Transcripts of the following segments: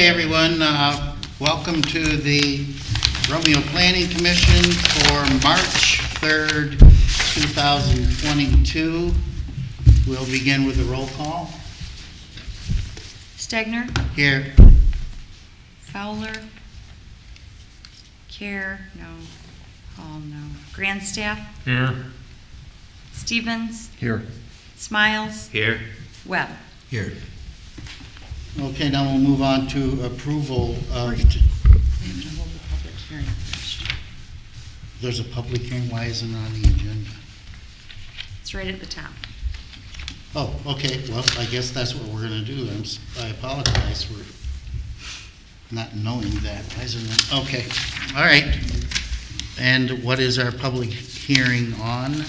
everyone. Welcome to the Romeo Planning Commission for March 3rd, 2022. We'll begin with the roll call. Stegner? Here. Fowler? Care? No. Hall? No. Grandstaff? Here. Stevens? Here. Smiles? Here. Webb? Here. Okay, now we'll move on to approval of... We have to hold the public hearing first. There's a public hearing. Why isn't it on the agenda? It's right at the top. Oh, okay. Well, I guess that's what we're going to do. I apologize for not knowing that. Why isn't it? Okay. All right. And what is our public hearing on,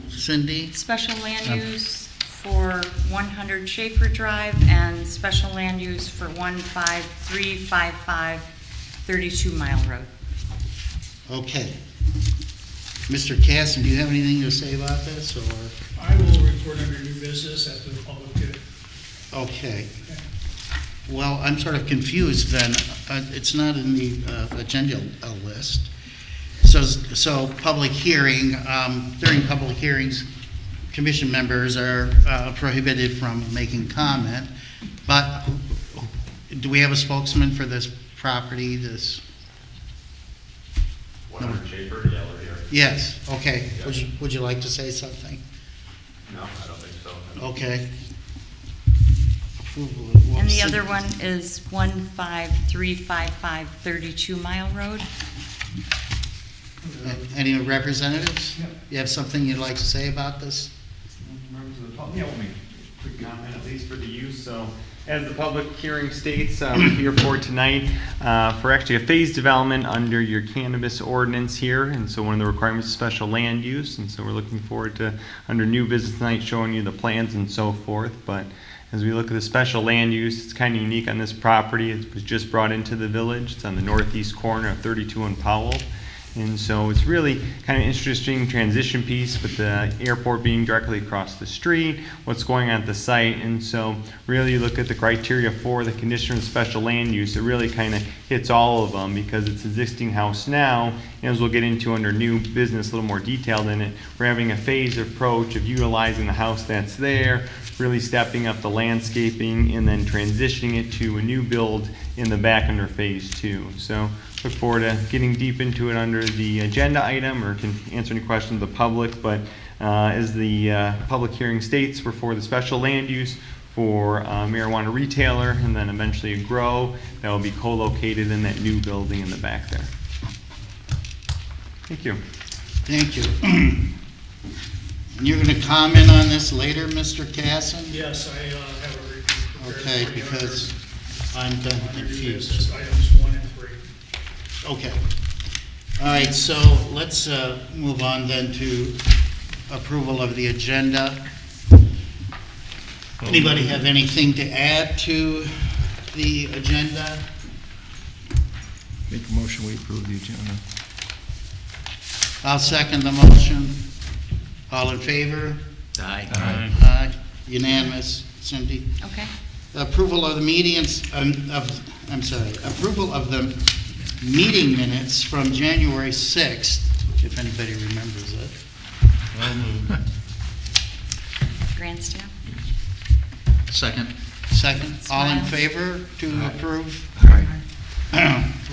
Cindy? Special land use for 100 Schaefer Drive and special land use for 15355 32 Mile Road. Okay. Mr. Casson, do you have anything to say about this, or? I will report under new business after the public hearing. Okay. Well, I'm sort of confused then. It's not in the agenda list. So public hearing, during public hearings, commission members are prohibited from making comment, but do we have a spokesman for this property, this? 100 Schaefer, yeah, we're here. Yes, okay. Yeah. Would you like to say something? No, I don't think so. Okay. Approval of- And the other one is 15355 32 Mile Road. Any representatives? Yeah. You have something you'd like to say about this? Members of the public, yeah, we'll make a quick comment, at least for the use. So, as the public hearing states, we're here for tonight for actually a phase development under your cannabis ordinance here. And so one of the requirements is special land use. And so we're looking forward to, under new business tonight, showing you the plans and so forth. But as we look at the special land use, it's kind of unique on this property. It was just brought into the village. It's on the northeast corner of 32 and Powell. And so it's really kind of interesting transition piece with the airport being directly across the street, what's going on at the site. And so really you look at the criteria for the condition of special land use, it really kind of hits all of them because it's an existing house now. And as we'll get into under new business, a little more detailed in it, we're having a phased approach of utilizing the house that's there, really stepping up the landscaping and then transitioning it to a new build in the back under phase 2. So look forward to getting deep into it under the agenda item, or can answer any questions of the public. But as the public hearing states, we're for the special land use for marijuana retailer and then eventually a grow that will be co-located in that new building in the back there. Thank you. Thank you. And you're going to comment on this later, Mr. Casson? Yes, I have a review prepared. Okay, for you because I'm done under new confused. business items 1 and 3. Okay. All right, so let's move on then to approval of the agenda. Anybody have anything to add to the agenda? Make a motion, we approve the agenda. I'll second the motion. All in favor? Aye. Aye. Unanimous. Cindy? Okay. Approval of the meetings, approval of the meeting minutes from January 6th, if anybody remembers it. Grandstaff? Second. Second, all in Smiles. favor to approve? Aye.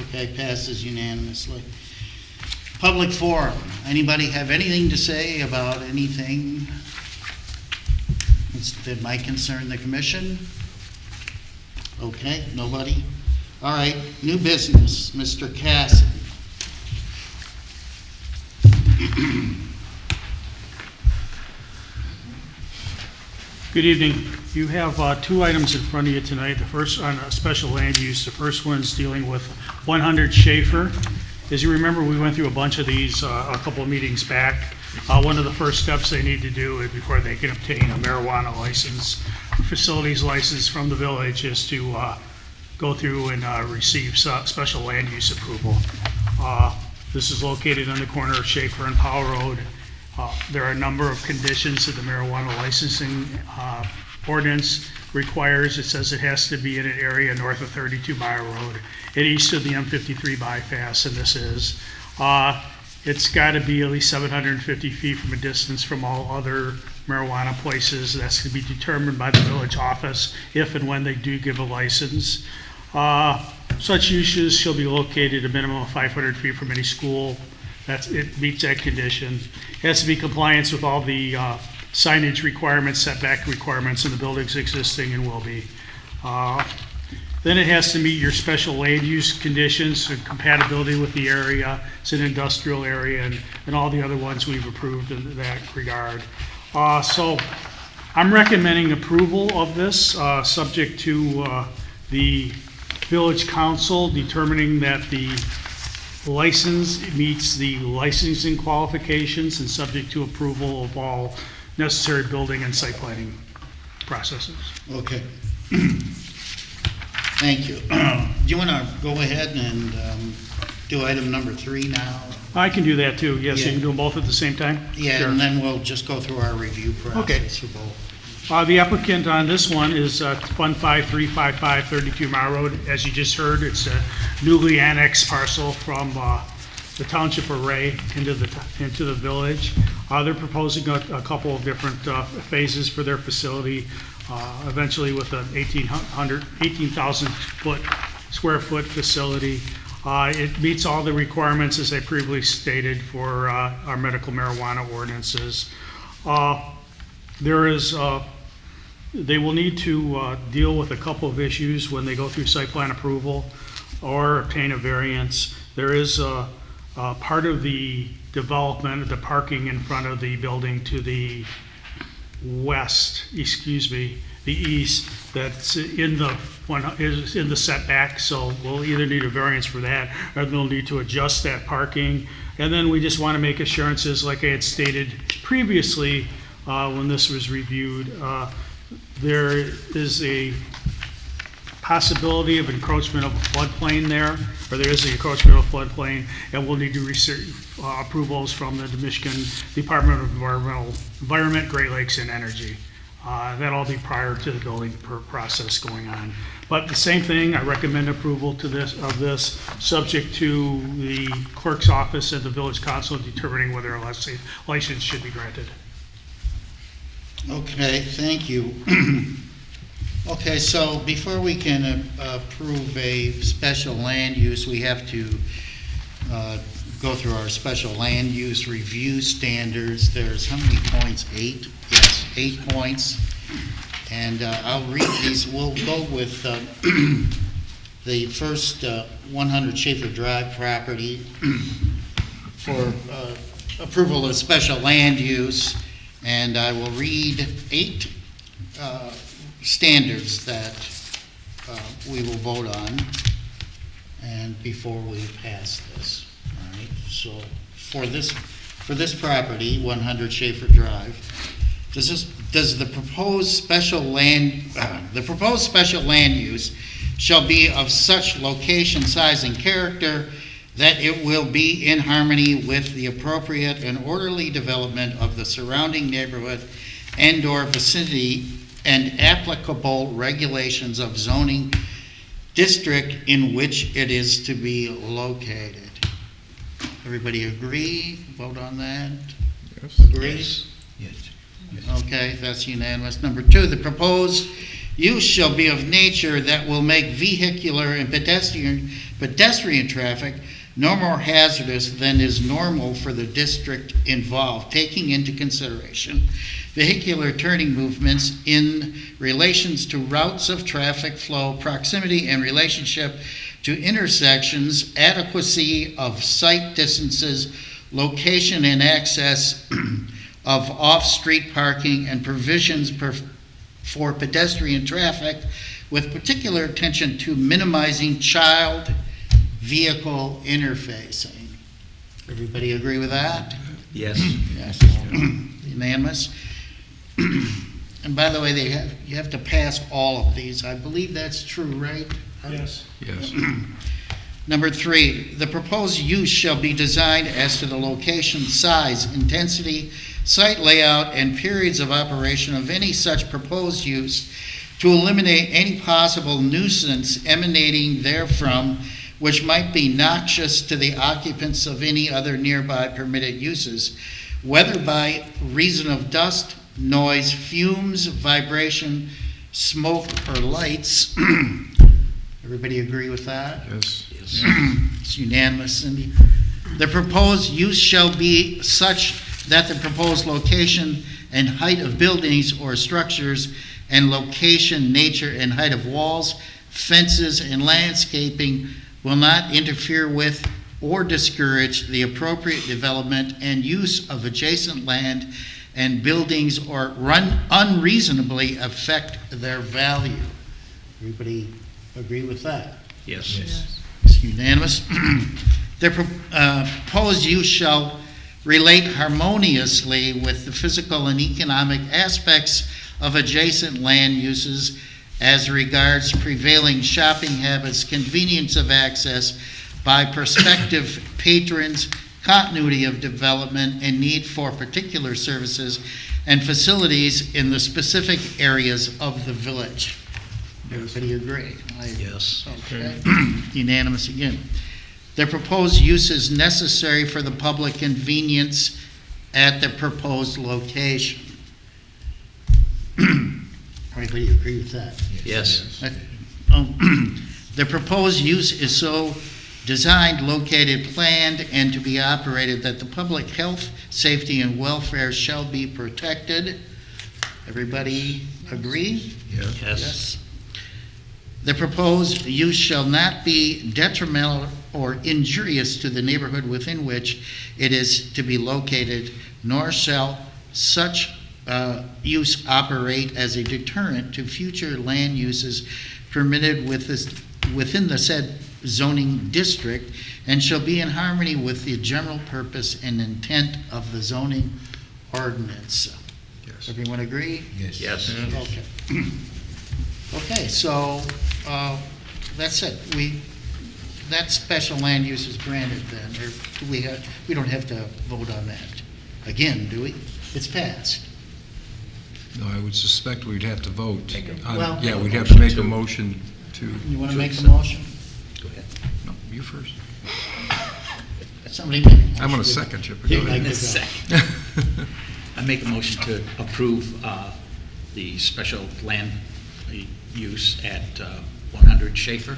Okay, passes unanimously. Public forum. Anybody have anything to say about anything that might concern the commission? Okay, nobody? All right, new business, Mr. Casson. Good evening. You have 2 items in front of you tonight. The first on special land use. The first one's dealing with 100 Schaefer. As you remember, we went through a bunch of these a couple of meetings back. One of the first steps they need to do before they can obtain a marijuana license, facilities license from the village, is to go through and receive special land use approval. This is located on the corner of Schaefer and Powell Road. There are a number of conditions to the marijuana licensing ordinance requires, it says it has to be in an area north of 32 Mile Road and east of the M53 bypass, and this is. It's got to be at least 750 feet from a distance from all other marijuana places. That's to be determined by the village office if and when they do give a license. Such uses shall be located a minimum of 500 feet from any school. It meets that condition. It has to be compliance with all the signage requirements, setback requirements in the buildings existing and will be. Then it has to meet your special land use conditions and compatibility with the area. It's an industrial area and all the other ones we've approved in that regard. So I'm recommending approval of this, subject to the village council determining that the license meets the licensing qualifications and subject to approval of all necessary building and site planning processes. Okay. Thank you. Do you want to go ahead and do item number 3 now? I can do that too, yes, you Yeah. can do them both at the same time? Yeah, Sure. and then we'll just go through our review Okay. process for both. The applicant on this one is Fund 5355 32 Mile Road. As you just heard, it's a newly annexed parcel from the township of Ray into the village. They're proposing a couple of different phases for their facility, eventually with an 18,000 square foot facility. It meets all the requirements, as I previously stated, for our medical marijuana ordinances. They will need to deal with a couple of issues when they go through site plan approval or obtain a variance. There is part of the development, the parking in front of the building to the east, that's in the setback, so we'll either need a variance for that, or they'll need to adjust that parking. And then we just want to make assurances, like I had stated previously, when this was reviewed, there is a possibility of encroachment of a floodplain there, or there is an encroachment of a floodplain, and we'll need to receive approvals from the Michigan Department of Environment, Great Lakes, and Energy. That'll all be prior to the building process going on. But the same thing, I recommend approval of this, subject to the clerk's office and the village council determining whether a license should be granted. Okay, thank you. Okay, so before we can approve a special land use, we have to go through our special land use review standards. There's how many points? 8? Yes, 8 points. And I'll read these. We'll go with the first 100 Schaefer Drive property for approval of special land use. And I will read 8 standards that we will vote on and before we pass this. All right. So for this property, 100 Schaefer Drive, does the proposed special land use shall be of such location, size, and character that it will be in harmony with the appropriate and orderly development of the surrounding neighborhood and/or vicinity and applicable regulations of zoning district in which it is to be located. Everybody agree? Vote on that? Yes. Agree? Yes. Okay, that's unanimous. Number 2, the proposed use shall be of nature that will make vehicular and pedestrian traffic no more hazardous than is normal for the district involved, taking into consideration vehicular turning movements in relations to routes of traffic flow, proximity and relationship to intersections, adequacy of site distances, location and access of off-street parking, and provisions for pedestrian traffic, with particular attention to minimizing child vehicle interfacing. Everybody agree with that? Yes. Yes. Unanimous? And by the way, you have to pass all of these. I believe that's true, right? Yes. Yes. Number 3, the proposed use shall be designed as to the location, size, intensity, site layout, and periods of operation of any such proposed use to eliminate any possible nuisance emanating therefrom which might be noxious to the occupants of any other nearby permitted uses, whether by reason of dust, noise, fumes, vibration, smoke, or lights. Everybody agree with that? Yes. It's unanimous, Cindy. The proposed use shall be such that the proposed location and height of buildings or structures and location, nature, and height of walls, fences, and landscaping will not interfere with or discourage the appropriate development and use of adjacent land and buildings or unreasonably affect their value. Everybody agree with that? Yes. It's unanimous. The proposed use shall relate harmoniously with the physical and economic aspects of adjacent land uses as regards prevailing shopping habits, convenience of access by prospective patrons, continuity of development, and need for particular services and facilities in the specific areas of the village. Everybody agree? Yes. Okay. Unanimous again. The proposed use is necessary for the public convenience at the proposed location. Everybody agree with that? Yes. The proposed use is so designed, located, planned, and to be operated that the public health, safety, and welfare shall be protected. Everybody agree? Yes. The proposed use shall not be detrimental or injurious to the neighborhood within which it is to be located, nor shall such use operate as a deterrent to future land uses permitted within the said zoning district, and shall be in harmony with the general purpose and intent of the zoning ordinance. Yes. Everyone agree? Yes. Okay. Okay, so that's it. That special land use is granted then, or do we don't have to vote on that again, do we? It's passed. No, I would suspect we'd have to vote. Well- Yeah, we'd have to make a motion to. You want to make a motion? Go ahead. No, you first. Somebody make a motion. I'm going to second you, but go You'd like ahead. to go. I make a motion to approve the special land use at 100 Schaefer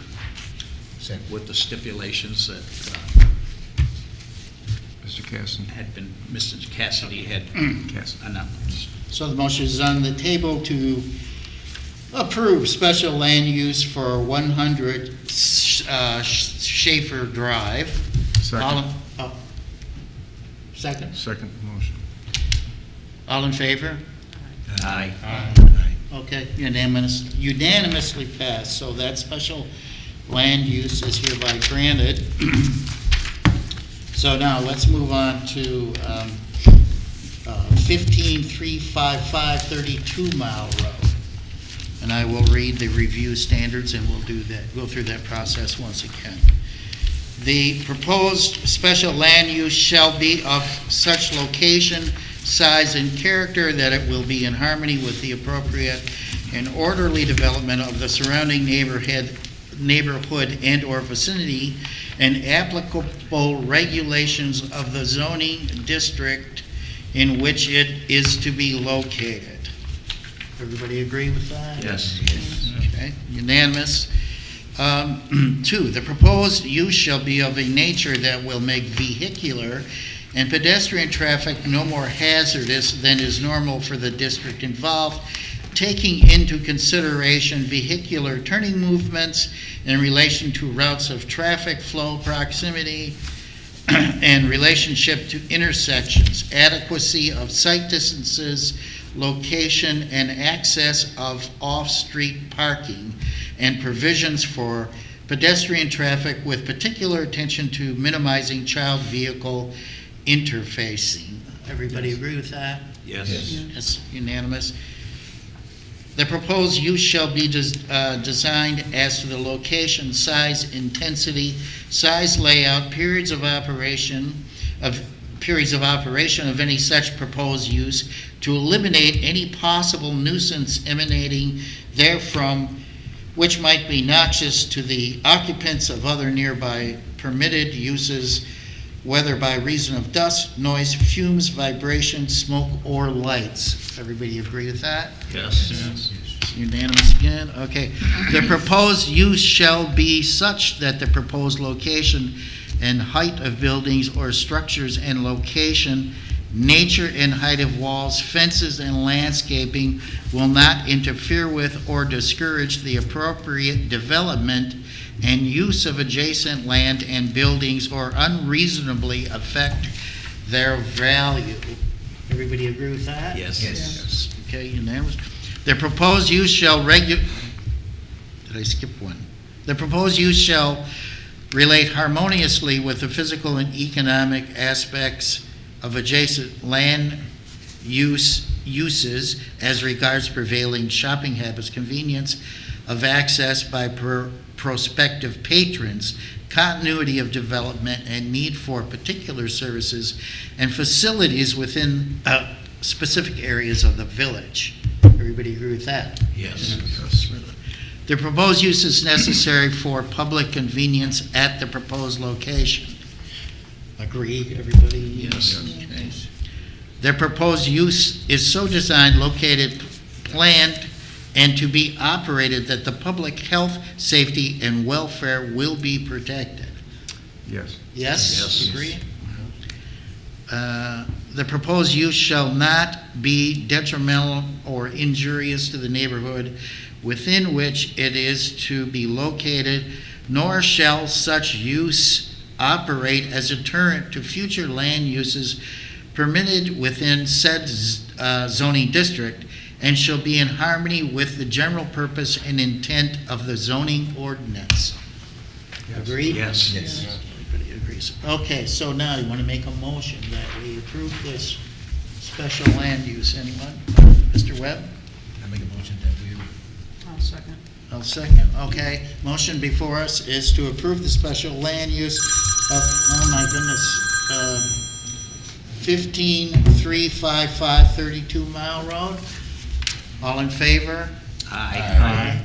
with the stipulations that Mr. Casson. had been, Mr. Cassidy had Casson. announced. So the motion is on the table to approve special land use for 100 Schaefer Drive. Second. Second? Second motion. All in favor? Aye. Okay, unanimously passed, so that special land use is hereby granted. So now, let's move on to 15355 32 Mile Road. And I will read the review standards, and we'll go through that process once again. The proposed special land use shall be of such location, size, and character that it will be in harmony with the appropriate and orderly development of the surrounding neighborhood and/or vicinity, and applicable regulations of the zoning district in which it is to be located. Everybody agree with that? Yes. Okay, unanimous. 2, the proposed use shall be of a nature that will make vehicular and pedestrian traffic no more hazardous than is normal for the district involved, taking into consideration vehicular turning movements in relation to routes of traffic flow, proximity, and relationship to intersections, adequacy of site distances, location and access of off-street parking, and provisions for pedestrian traffic with particular attention to minimizing child vehicle interfacing. Everybody agree with that? Yes. Yes, unanimous. The proposed use shall be designed as to the location, size, intensity, size, layout, periods of operation, of periods of operation of any such proposed use to eliminate any possible nuisance emanating therefrom, which might be noxious to the occupants of other nearby permitted uses, whether by reason of dust, noise, fumes, vibration, smoke, or lights. Everybody agree with that? Yes. Unanimous again? Okay. The proposed use shall be such that the proposed location and height of buildings or structures and location, nature and height of walls, fences, and landscaping will not interfere with or discourage the appropriate development and use of adjacent land and buildings or unreasonably affect their value. Everybody agree with that? Yes. Yes. Okay, unanimous. The proposed use shall did I skip one? The proposed use shall relate harmoniously with the physical and economic aspects of adjacent land uses as regards prevailing shopping habits, convenience of access by prospective patrons, continuity of development, and need for particular services and facilities within specific areas of the village. Everybody agree with that? Yes. The proposed use is necessary for public convenience at the proposed location. Agree, everybody? Yes. Okay. The proposed use is so designed, located, planned, and to be operated that the public health, safety, and welfare will be protected. Yes. Yes? Yes. Agree? The proposed use shall not be detrimental or injurious to the neighborhood within which it is to be located, nor shall such use operate as a deterrent to future land uses permitted within said zoning district, and shall be in harmony with the general purpose and intent of the zoning ordinance. Agreed? Yes. Everybody agrees. Okay, so now you want to make a motion that we approve this special land use. Anyone? Mr. Webb? I make a motion that we. I'll second. I'll second. Okay. Motion before us is to approve the special land use of, oh my goodness, 15355 32 Mile Road. All in favor? Aye.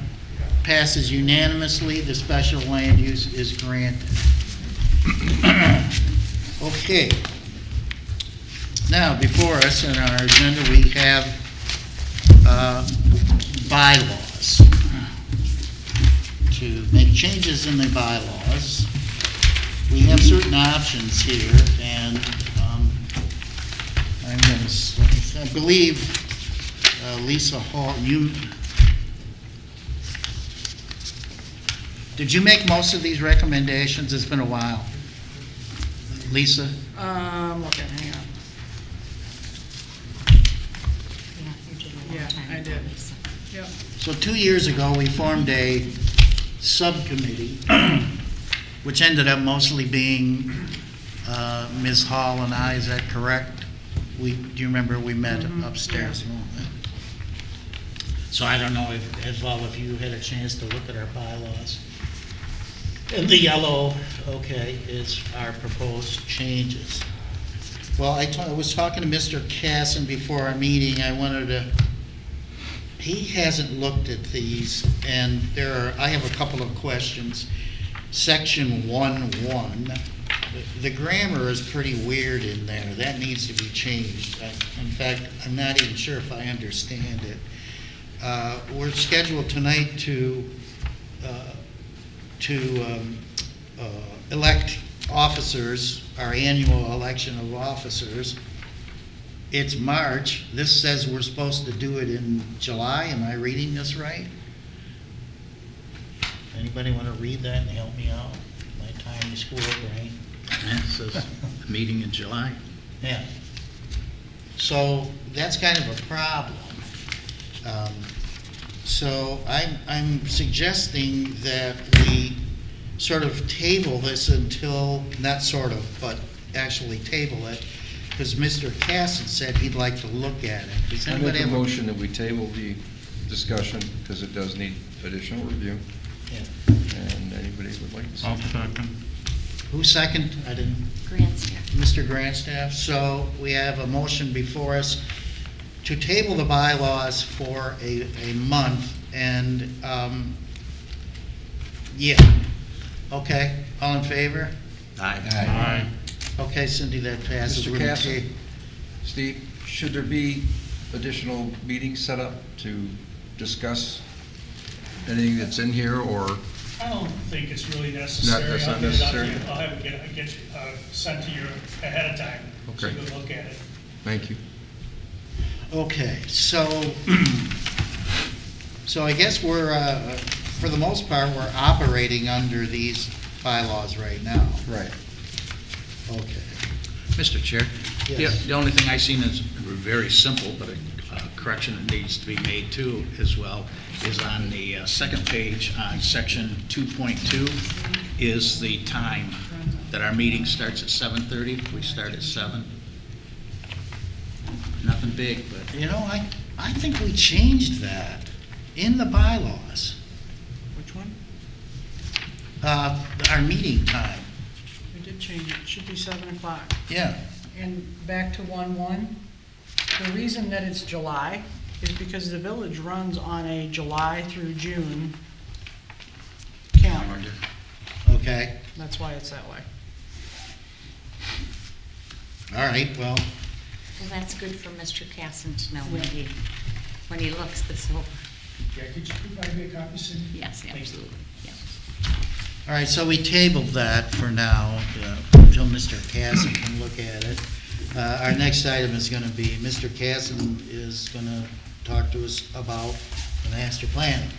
Passes unanimously. The special land use is granted. Okay. Now, before us in our agenda, we have bylaws. To make changes in the bylaws, we have certain options here, and I'm going to, I believe, Lisa Hall, did you make most of these recommendations? It's been a while. Lisa? Looking, hang on. Yeah, I did. Yep. So 2 years ago, we formed a subcommittee, which ended up mostly being Ms. Hall and I, is that correct? Do you remember we met upstairs? So I don't know if, as well, if you had a chance to look at our bylaws. And the yellow, okay, is our proposed changes. Well, I was talking to Mr. Casson before our meeting. I wanted to, he hasn't looked at these, and I have a couple of questions. Section 1.1, the grammar is pretty weird in there. That needs to be changed. In fact, I'm not even sure if I understand it. We're scheduled tonight to elect officers, our annual election of officers. It's March. This says we're supposed to do it in July. Am I reading this right? Anybody want to read that and help me out? My tiny school brain. It says meeting in July. Yeah. So that's kind of a problem. So I'm suggesting that we sort of table this until, not sort of, but actually table it, because Mr. Casson said he'd like to look at it. Does I make anybody a have motion that we table the discussion, because it does need additional review, Yeah. and anybody would like to say? second. Who second? I didn't. Grandstaff. Mr. Grandstaff. So we have a motion before us to table the bylaws for a month, and, yeah. Okay, all in favor? Aye. Okay, Cindy, that passes. Mr. We're gonna Casson? ta- Steve, should there be additional meetings set up to discuss anything that's in here, or? I don't think it's really necessary. That's not I'll get it out to necessary? you. I'll have it get sent to you ahead of time, so you Okay. can look at it. Thank you. Okay, so, so I guess we're, for the most part, we're operating under these bylaws right now. Right. Okay. Mr. Chair? Yes. The only thing I seen is very simple, but a correction that needs to be made too as well, is on the second page on section 2.2 is the time that our meeting starts at 7:30. We start at 7. Nothing big, but You know, I think we changed that in the bylaws, Which one? our meeting time. We did change it. It should be 7 o'clock. Yeah, And back to 1/1, the reason that it's July is because the village runs on a July through June calendar. okay, That's why it's that way. all right, well, Well, that's good for Mr. Casson to know when he looks this over. Yeah, could you provide me a copy, Cindy? Yes, absolutely, yeah. all right, so we tabled that for now, until Mr. Casson can look at it. Our next item is gonna be, Mr. Casson is gonna talk to us about the master plan.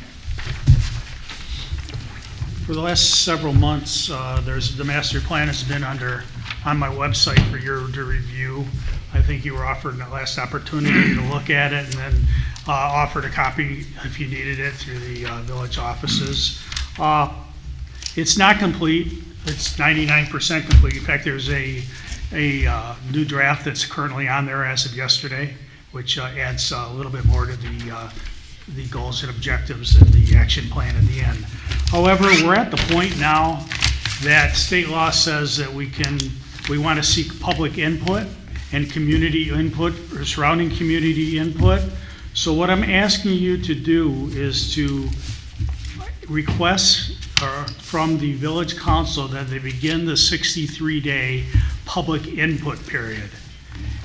For the last several months, the master plan has been on my website for your to review. I think you were offered the last opportunity to look at it, and then offered a copy if you needed it through the village offices. It's not complete. It's 99% complete. In fact, there's a new draft that's currently on there as of yesterday, which adds a little bit more to the goals and objectives and the action plan in the end. However, we're at the point now that state law says that we want to seek public input and community input, or surrounding community input. So what I'm asking you to do is to request from the village council that they begin the 63-day public input period.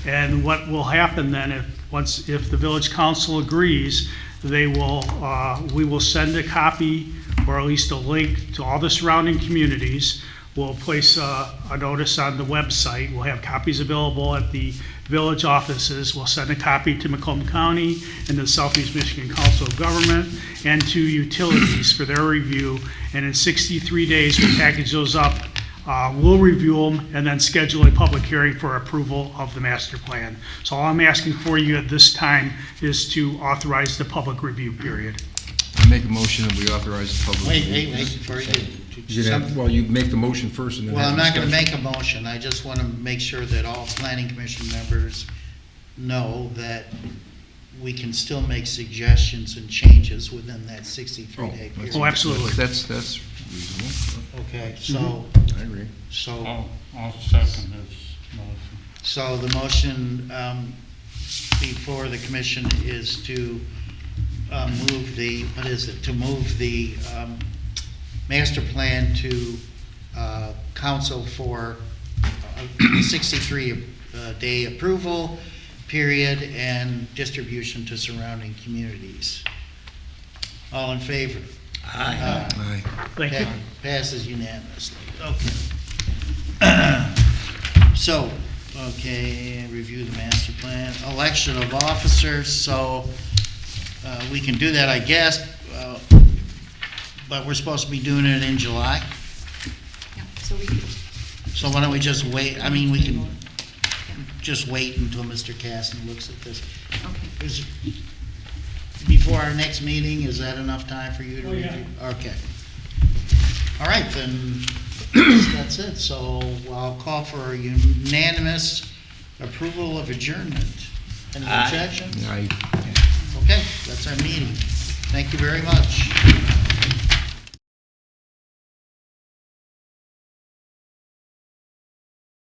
And what will happen then, if the village council agrees, we will send a copy, or at least a link to all the surrounding communities. We'll place a notice on the website. We'll have copies available at the village offices. We'll send a copy to Macomb County and the Southeast Michigan Council of Government and to utilities for their review. And in 63 days, we'll package those up. We'll review them and then schedule a public hearing for approval of the master plan. So all I'm asking for you at this time is to authorize the public review period. I make a motion that we authorize the public. Wait, before you do. Well, you make the motion first and then. Well, I'm have not gonna discussion. make a motion, I just wanna make sure that all planning commission members know that we can still make suggestions and changes within that 63-day period. Oh, absolutely. That's reasonable. Okay, so, I agree. so, I'll second this motion. so the motion, before the commission is to, move the, what is it, to move the, master plan to, council for a 63-day approval period and distribution to surrounding communities. All in favor? aye. Aye. Thank you. Passes unanimously. Okay. So, okay, review the master plan, election of officers, so we can do that, I guess, but we're supposed to be doing it in July. Yeah, so we could, So why don't we just wait, I mean, we can just wait until Mr. Casson looks at this. okay. Is, before our next meeting, is that enough time for you to Oh, yeah. review? Okay. All right, then, that's it. So I'll call for a unanimous approval of adjournment. Any Aye. objection? Aye. Okay, that's our meeting. Thank you very much.